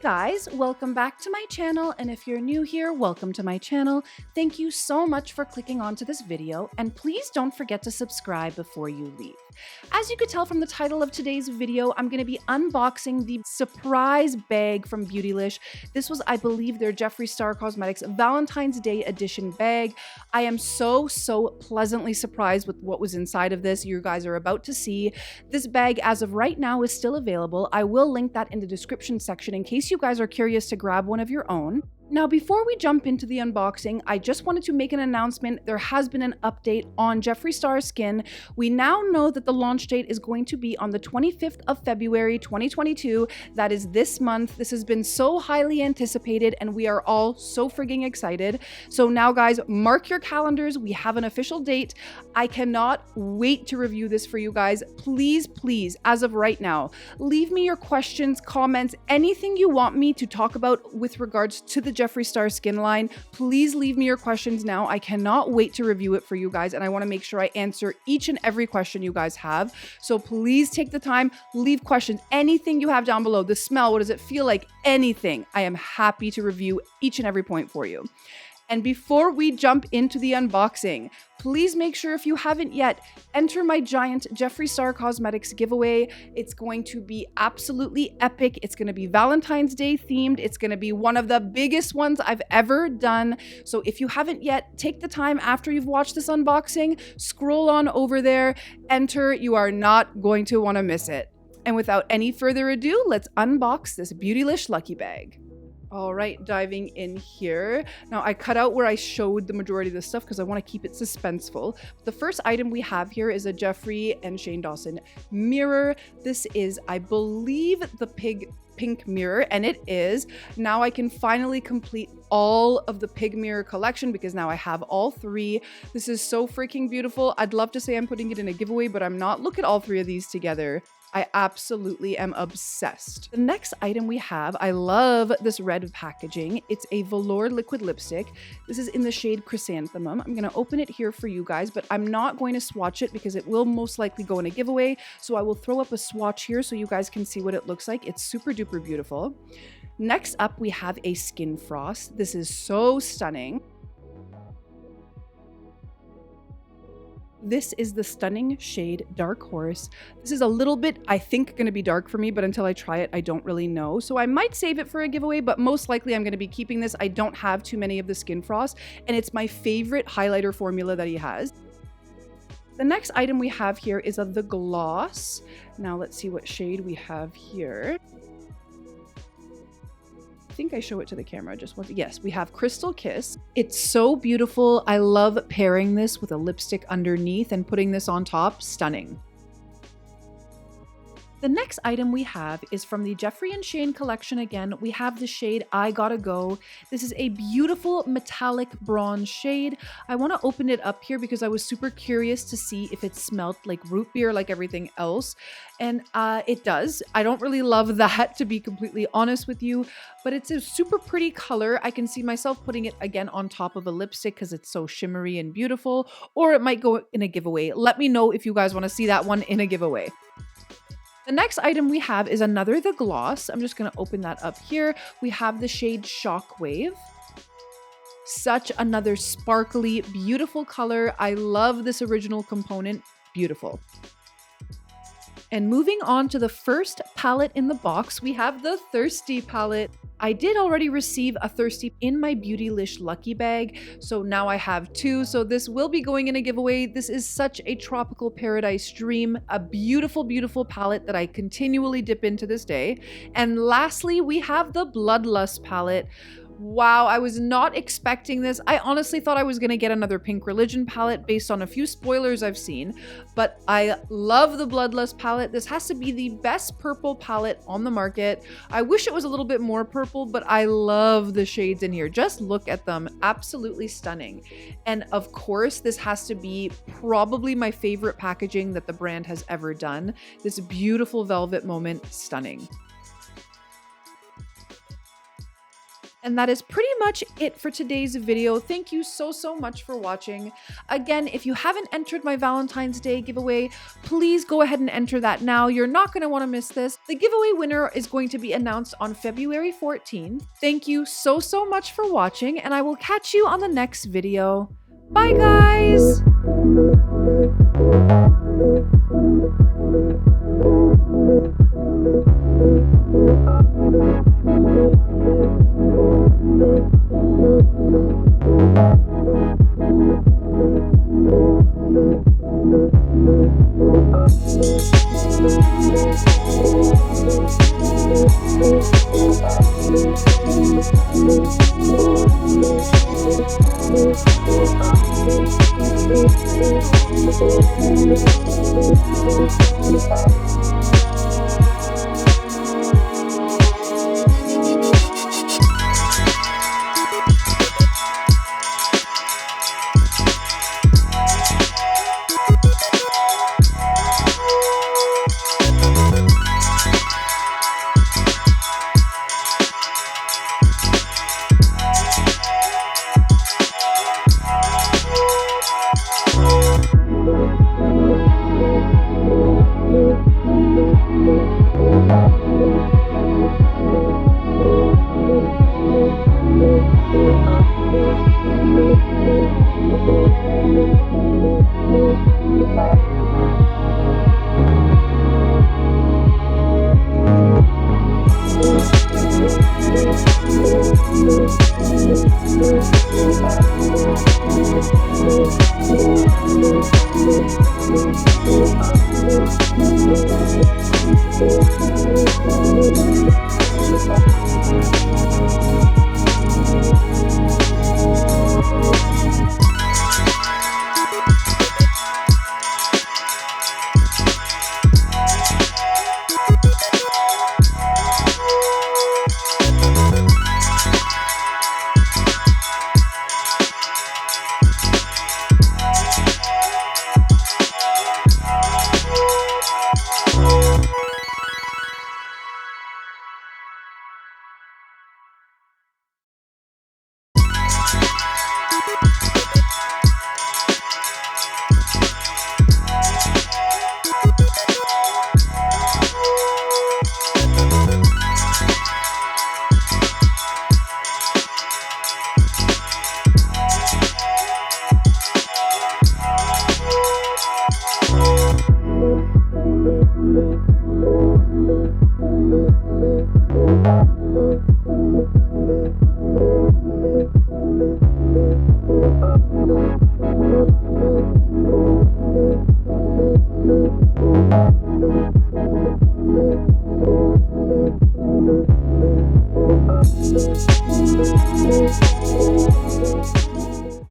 guys, welcome back to my channel, and if you're new here, welcome to my channel. Thank you so much for clicking onto this video, and please don't forget to subscribe before you leave. As you could tell from the title of today's video, I'm going to be unboxing the surprise bag from Beautylish. This was, I believe, their Jeffree Star Cosmetics Valentine's Day edition bag. I am so pleasantly surprised with what was inside of this. You guys are about to see. This bag, as of right now, is still available. I will link that in the description section in case you guys are curious to grab one of your own. Now, before we jump into the unboxing, I just wanted to make an announcement. There has been an update on Jeffree Star Skin. We now know that the launch date is going to be on the 25th of February, 2022. That is this month. This has been so highly anticipated, and we are all so frigging excited. So now, guys, mark your calendars. We have an official date. I cannot wait to review this for you guys. Please, as of right now, leave me your questions, comments, anything you want me to talk about with regards to the Jeffree Star Skin line. Please leave me your questions now. I cannot wait to review it for you guys, and I want to make sure I answer each and every question you guys have. So please take the time, leave questions, anything you have down below. The smell, what does it feel like? Anything. I am happy to review each and every point for you. And before we jump into the unboxing, please make sure, if you haven't yet, enter my giant Jeffree Star Cosmetics giveaway. It's going to be absolutely epic. It's going to be Valentine's Day themed. It's going to be one of the biggest ones I've ever done. So if you haven't yet, take the time after you've watched this unboxing, scroll on over there, enter. You are not going to want to miss it. And without any further ado, let's unbox this Beautylish Lucky Bag. All right, diving in here. Now, I cut out where I showed the majority of this stuff because I want to keep it suspenseful. The first item we have here is a Jeffree and Shane Dawson mirror. This is, I believe, the pink mirror, and it is. Now I can finally complete all of the pig mirror collection because now I have all three. This is so freaking beautiful. I'd love to say I'm putting it in a giveaway, but I'm not. Look at all three of these together. I absolutely am obsessed. The next item we have, I love this red packaging. It's a velour liquid lipstick. This is in the shade Chrysanthemum. I'm gonna open it here for you guys, but I'm not going to swatch it because it will most likely go in a giveaway. So I will throw up a swatch here so you guys can see what it looks like. It's super duper beautiful. Next up, we have a skin frost. This is so stunning. This is the stunning shade Dark Horse. This is a little bit, I think, going to be dark for me, but until I try it, I don't really know. So I might save it for a giveaway, but most likely I'm going to be keeping this. I don't have too many of the Skin Frost, and it's my favorite highlighter formula that he has. The next item we have here is of the gloss. Now let's see what shade we have here. I think I show it to the camera just once. Yes, we have Crystal Kiss. It's so beautiful. I love pairing this with a lipstick underneath and putting this on top. Stunning. The next item we have is from the Jeffree and Shane collection again. We have the shade I Gotta Go. This is a beautiful metallic bronze shade. I want to open it up here because I was super curious to see if it smelled like root beer like everything else. And it does. I don't really love that, to be completely honest with you, but it's a super pretty color. I can see myself putting it again on top of a lipstick because it's so shimmery and beautiful, or it might go in a giveaway. Let me know if you guys want to see that one in a giveaway. The next item we have is another the gloss. I'm just going to open that up here. We have the shade Shockwave. Such another sparkly, beautiful color. I love this original component. Beautiful. And moving on to the first palette in the box, we have the Thirsty palette. I did already receive a Thirsty in my Beautylish Lucky Bag, so now I have two. So this will be going in a giveaway. This is such a tropical paradise dream, a beautiful, beautiful palette that I continually dip into this day. And lastly, we have the Bloodlust palette. Wow, I was not expecting this. I honestly thought I was going to get another Pink Religion palette based on a few spoilers I've seen, but I love the Bloodlust palette. This has to be the best purple palette on the market. I wish it was a little bit more purple, but I love the shades in here. Just look at them. Absolutely stunning. And of course, this has to be probably my favorite packaging that the brand has ever done. This beautiful velvet moment, stunning. And that is pretty much it for today's video. Thank you so much for watching. Again, if you haven't entered my Valentine's Day giveaway, please go ahead and enter that now. You're not going to want to miss this. The giveaway winner is going to be announced on February 14th. Thank you so much for watching, and I will catch you on the next video. Bye, guys! Thank you.